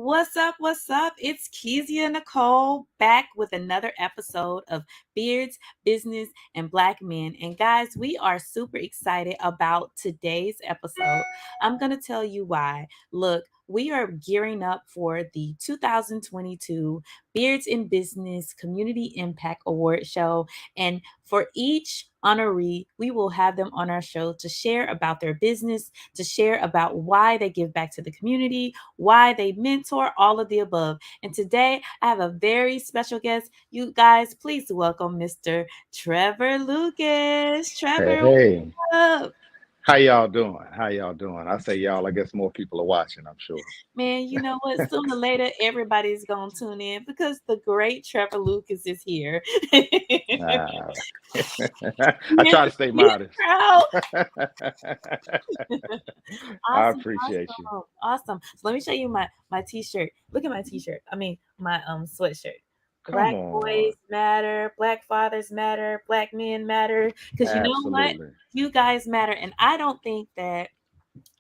What's up? What's up? It's Kezia Nicole back with another episode of Beards, Business, and Black Men. And guys, we are super excited about today's episode. I'm going to tell you why. Look, we are gearing up for the 2022 Beards in Business Community Impact Award Show. And for each honoree, we will have them on our show to share about their business, to share about why they give back to the community, why they mentor, all of the above. And today I have a very special guest. You guys, please welcome Mr. Trevor Lucas. Hey, Trevor, hey, what's up? how y'all doing? How y'all doing? I say y'all, I guess more people are watching, I'm sure. Man, you know what? Sooner or later, everybody's going to tune in because the great Trevor Lucas is here. Uh, I try to Mr. stay Peter modest. Crowd. I Awesome, appreciate you. awesome, awesome. So let me show you my t-shirt. Look at my t-shirt. I mean my sweatshirt. Come Black on. boys matter, black fathers matter, black men matter. Because you know what? Absolutely. You guys matter. And I don't think that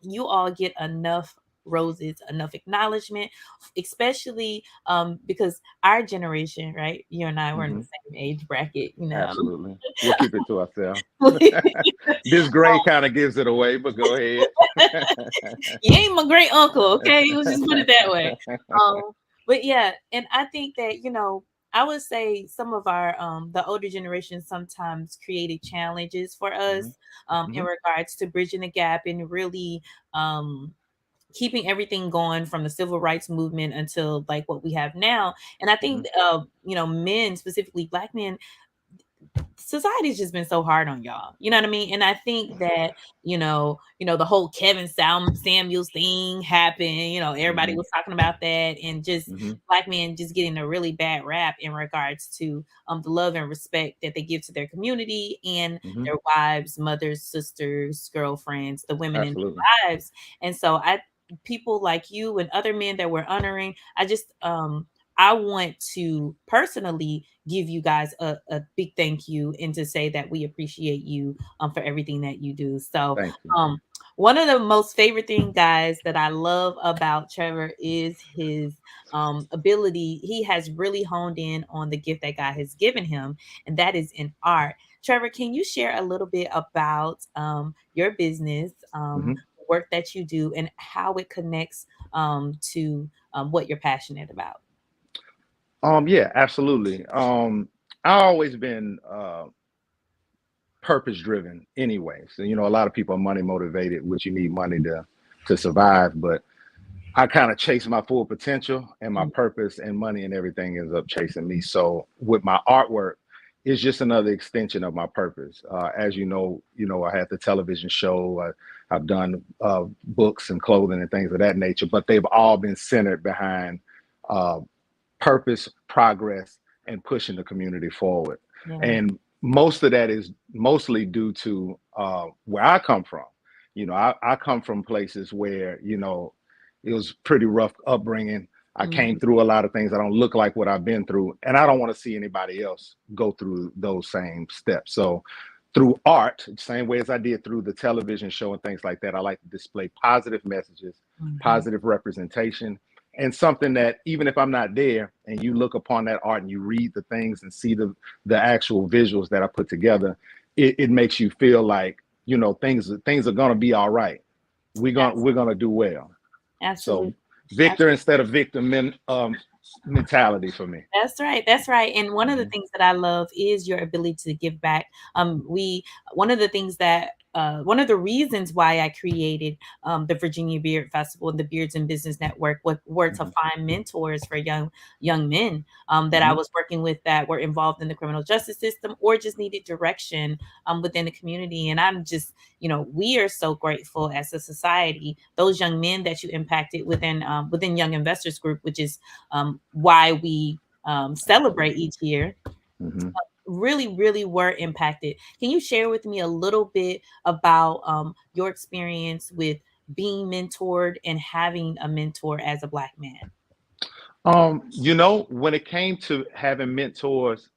you all get enough roses, enough acknowledgement, especially because our generation, right? You and I were in the Hmm. same age bracket, you know. Absolutely. We'll keep it to ourselves. This gray kind of gives it away, but go ahead. You ain't my great uncle, okay? Let's just put it that way. Um, but yeah, and I think that I would say some of our the older generation sometimes created challenges for us Hmm. in Hmm. regards to bridging the gap and really um keeping everything going from the civil rights movement until like what we have now. And I Hmm. think men, specifically black men, society's just been so hard on y'all. You know what I mean? And I think that, the whole Samuels thing happened, everybody Hmm. was talking about that and just Hmm. black men just getting a really bad rap in regards to the love and respect that they give to their community and Hmm. their wives, mothers, sisters, girlfriends, the women in Absolutely. their lives. And so people like you and other men that we're honoring, I want to personally give you guys a big thank you and to say that we appreciate you for everything that you do. So, Thank you. um, one of the most favorite thing, guys, that I love about Trevor is his ability. He has really honed in on the gift that God has given him, and that is in art. Trevor, can you share a little bit about your business, Hmm. work that you do, and how it connects to what you're passionate about? Yeah, absolutely. I've always been purpose driven anyway. So, a lot of people are money motivated, which you need money to survive. But I kind of chase my full potential, and my Mm. purpose and money and everything ends up chasing me. So with my artwork, it's just another extension of my purpose. As I had the television show. I've done books and clothing and things of that nature, but they've all been centered behind uh, purpose, progress, and pushing the community forward. Yeah. And most of that is mostly due to where I come from. I come from places where, it was pretty rough upbringing. I came Mhm. through a lot of things. I don't look like what I've been through, and I don't want to see anybody else go through those same steps. So, through art, same way as I did through the television show and things like that, I like to display positive messages, Mhm. positive representation, and something that even if I'm not there and you look upon that art and you read the things and see the actual visuals that I put together, it makes you feel like things are gonna be all right. Abs- We're gonna do well. Absolutely. So victor instead of victim mentality for me. That's right. That's right. And one of the Hmm. things that I love is your ability to give back. We one of the things that one of the reasons why I created the Virginia Beard Festival and the Beards and Business Network were to Hmm. find mentors for young men that I Hmm. was working with that were involved in the criminal justice system or just needed direction within the community. And I'm just, we are so grateful as a society. Those young men that you impacted within Young Investors Group, which is why we celebrate Absolutely. each year, Hmm. really, really were impacted. Can you share with me a little bit about your experience with being mentored and having a mentor as a Black man? When it came to having mentors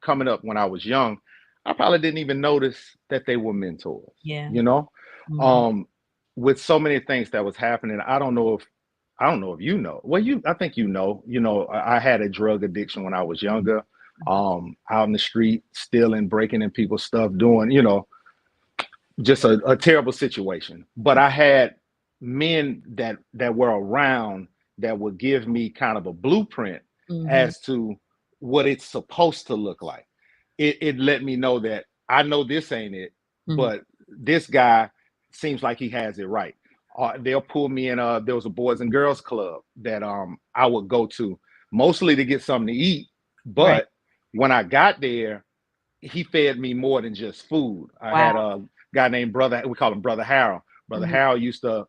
coming up when I was young, I probably didn't even notice that they were mentors. Yeah. You know, Mhm. um, with so many things that was happening, I don't know if I don't know if you know. Well, I think you know. I had a drug addiction when I was younger. Out in the street, stealing, breaking in people's stuff, doing, just a terrible situation. But I had men that were around that would give me kind of a blueprint Mm-hmm. as to what it's supposed to look like. It let me know that I know this ain't it, Mm-hmm. but this guy seems like he has it right. They'll pull me in. There was a boys and girls club that I would go to mostly to get something to eat, Right. but when I got there, he fed me more than just food. I Wow. had a guy named Brother, we call him Brother Harold. Brother Mm-hmm. Harold used to,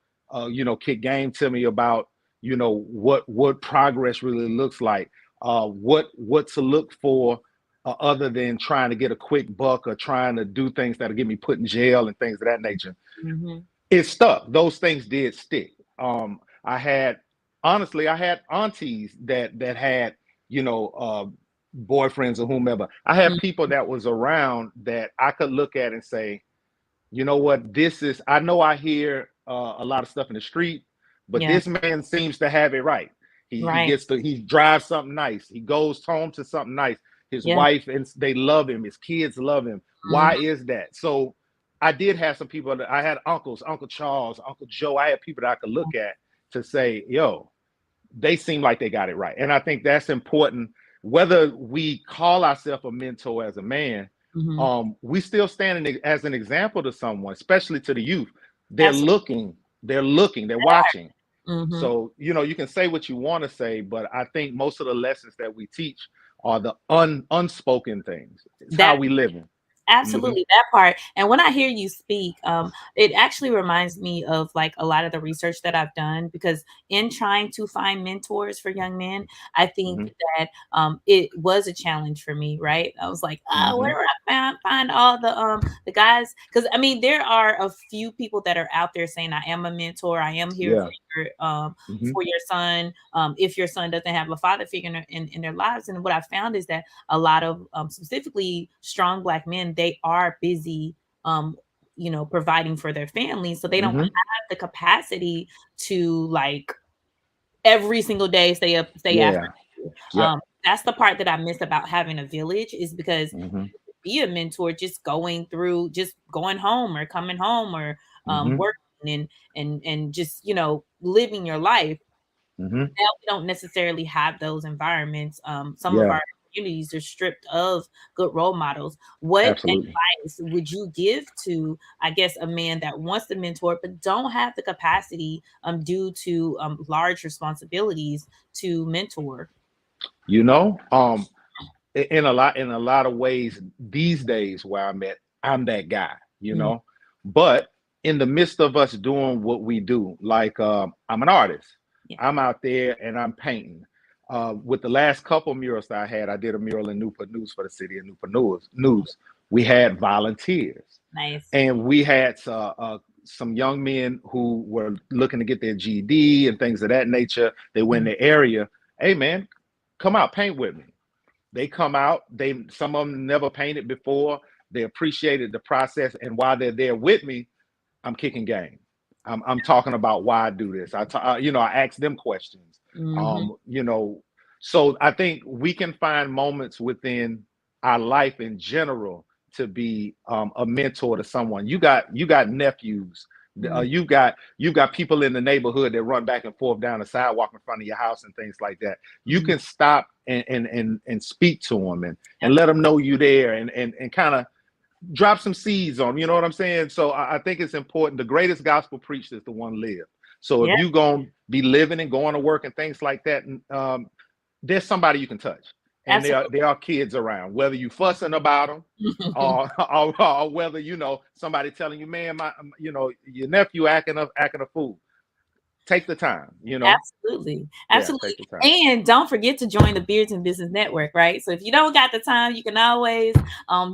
kick game to me about, what progress really looks like, what to look for, other than trying to get a quick buck or trying to do things that'll get me put in jail and things of that nature. Mm-hmm. It stuck. Those things did stick. I had honestly, I had aunties that had, you know, uh, boyfriends or whomever. I had people that was around that I could look at and say, you know what, this is. I know I hear a lot of stuff in the street, but Yeah. this man seems to have it right. Right. He drives something nice. He goes home to something nice. His Yeah. wife and they love him. His kids love him. Mm-hmm. Why is that? So I did have some people that I had uncles, Uncle Charles, Uncle Joe. I had people that I could look at to say, yo, they seem like they got it right. And I think that's important. Whether we call ourselves a mentor as a man, Mm-hmm. we still stand as an example to someone, especially to the youth. They're Absolutely. looking, they're watching. Mm-hmm. So, you can say what you want to say, but I think most of the lessons that we teach are the unspoken things. It's how That we live in. Hmm. Absolutely, that part. And when I hear you speak, it actually reminds me of like a lot of the research that I've done because in trying to find mentors for young men, I think Hmm. that it was a challenge for me, right? I was like, oh, where Hmm. do I find all the guys? Because I mean, there are a few people that are out there saying, I am a mentor, I am here Yeah. Hmm. for your son. If your son doesn't have a father figure in their lives, and what I found is that a lot of specifically strong black men, they are busy providing for their families, so they don't Hmm. have the capacity to like every single day stay after Yeah. you. Yep. That's the part that I miss about having a village, is because Hmm. be a mentor just going home or coming home or Hmm. working and just living your life. Hmm. Now we don't necessarily have those environments. Some of Yeah. our communities are stripped of good role models. What Absolutely. advice would you give to, I guess, a man that wants to mentor but don't have the capacity due to large responsibilities to mentor? You know, in a lot of ways these days where I'm at, I'm that guy. Mm, But in the midst of us doing what we do, like I'm an artist. yeah, I'm out there and I'm painting. With the last couple murals that I had, I did a mural in Newport News for the city of Newport News. We had volunteers, nice. and we had some young men who were looking to get their GED and things of that nature. They were in Mm, the area. Hey man, come out, paint with me. They come out, some of them never painted before. They appreciated the process, and while they're there with me, I'm kicking game. I'm talking about why I do this. I ask them questions. mhm, Um, you know, so I think we can find moments within our life in general to be a mentor to someone. You got nephews. mm, You got people in the neighborhood that run back and forth down the sidewalk in front of your house and things like that. You mhm. can stop and speak to them and let Absolutely. them know you there and kind of drop some seeds on them. You know what I'm saying? So I think it's important. The greatest gospel preached is the one lived. So if Yeah. you gonna be living and going to work and things like that, there's somebody you can touch, and there are kids around. Whether you fussing about them, Absolutely. or whether somebody telling you, man, your nephew acting a fool. Take the time. Absolutely. Yeah, Absolutely. take the time. And don't forget to join the Beards and Business Network, right? So if you don't got the time, you can always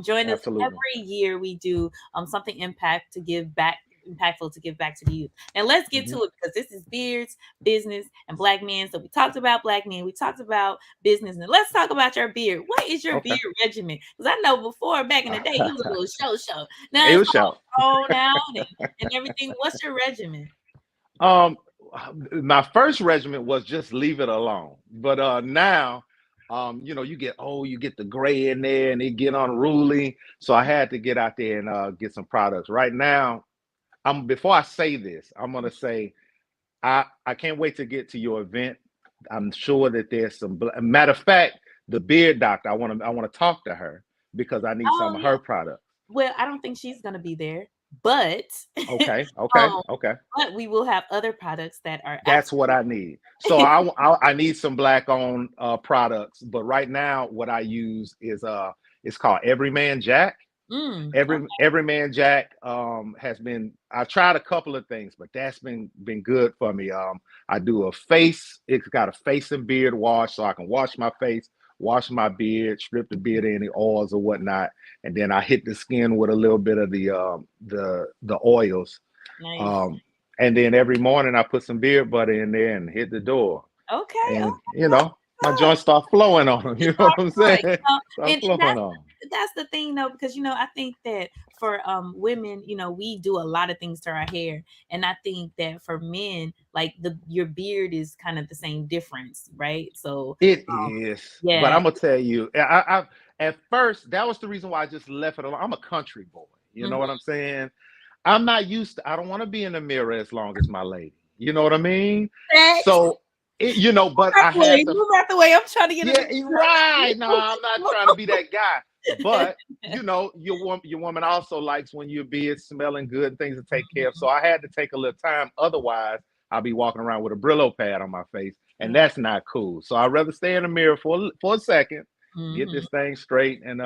join us. Absolutely. Every year we do something impactful to give back to the youth. And let's get to Hmm. it because this is Beards, Business, and Black Men. So we talked about Black men, we talked about business, and let's talk about your beard. What is your Okay. beard regimen? Because I know before back in the day you was a little show. Now It it's was shout. all grown out and everything. What's your regimen? my first regimen was just leave it alone. But now, you get old, you get the gray in there, and it get unruly. So I had to get out there and get some products. Right now, before I say this, I'm gonna say I can't wait to get to your event. I'm sure that there's some. Matter of fact, the beard doctor, I want to talk to her because I need Oh some of yeah. her products. Well, I don't think she's gonna be there, but Okay, okay, um, okay. but we will have other products that are That's what absolutely. I need. So I need some black owned products, but right now what I use is it's called Everyman Jack. Okay. Everyman Jack has been. I've tried a couple of things, but that's been good for me. I do a face. It's got a face and beard wash, so I can wash my face, wash my beard, strip the beard of any oils or whatnot, and then I hit the skin with a little bit of the oils. Nice. Um, and then every morning I put some beard butter in there and hit the door, Okay. and Okay. That's my good. joints start flowing on them. You You know start what I'm flowing, saying? Start and flowing on 'em. that's the thing though, because I think that for women, we do a lot of things to our hair, and I think that for men, like your beard is kind of the same difference, right? So It um, is, but yeah. I'm gonna tell you, at first that was the reason why I just left it alone. I'm a country boy, you know what Hmm. I'm saying? I'm not used to. I don't want to be in the mirror as long as my lady. You know what I mean? Facts. So, but Move out I the way. had to. Move out the way. I'm trying to get in Yeah, the. you're right. No, I'm not trying to be that guy. But your woman also likes when your beard's smelling good and things to take care of. So I had to take a little time. Otherwise, I'll be walking around with a Brillo pad on my face, and Yeah. that's not cool. So I'd rather stay in the mirror for a second, get Hmm. this thing straight, and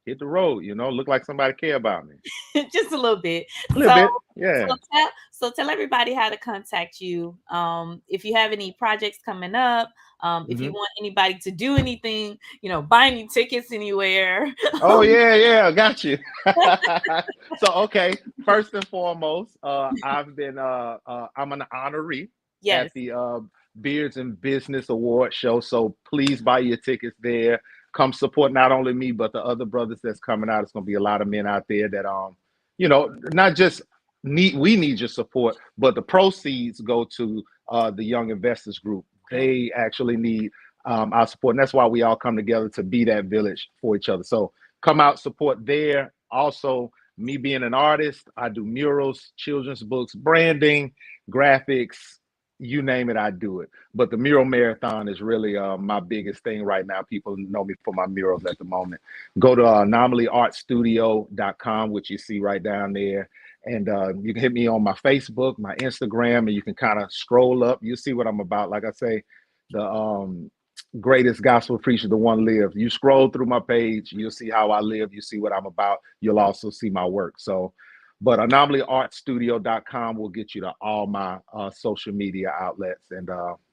hit the road. Look like somebody care about me Just a little bit. a little So, bit. so Yeah. tell everybody how to contact you. If you have any projects coming up, if you Hmm. want anybody to do anything, buy any tickets anywhere. Oh yeah, yeah, got you. So okay, first and foremost, I'm an honoree at Yes. the Beards and Business Award show. So please buy your tickets there. Come support not only me but the other brothers that's coming out. It's gonna be a lot of men out there that not just we need your support, but the proceeds go to the Young Investors Group. Yeah. They actually need our support, and that's why we all come together to be that village for each other. So come out, support there. Also, me being an artist, I do murals, children's books, branding, graphics, you name it, I do it. But the mural marathon is really my biggest thing right now. People know me for my murals at the moment. Go to anomalyartstudio.com, which you see right down there. And you can hit me on my Facebook, my Instagram, and you can kind of scroll up. You see what I'm about. Like I say, the greatest gospel preacher the one live. You scroll through my page, you'll see how I live, you see what I'm about, you'll also see my work. So but anomalyartstudio.com will get you to all my social media outlets. And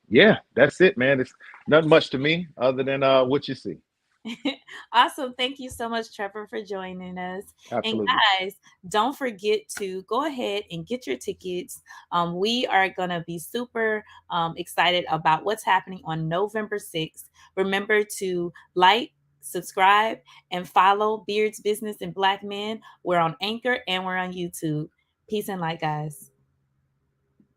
yeah, that's it, man. It's not much to me other than what you see. Awesome. Thank you so much, Trevor, for joining us. And Absolutely. guys, don't forget to go ahead and get your tickets. We are going to be super excited about what's happening on November 6th. Remember to like, subscribe, and follow Beards Business and Black Men. We're on Anchor and we're on YouTube. Peace and light, guys.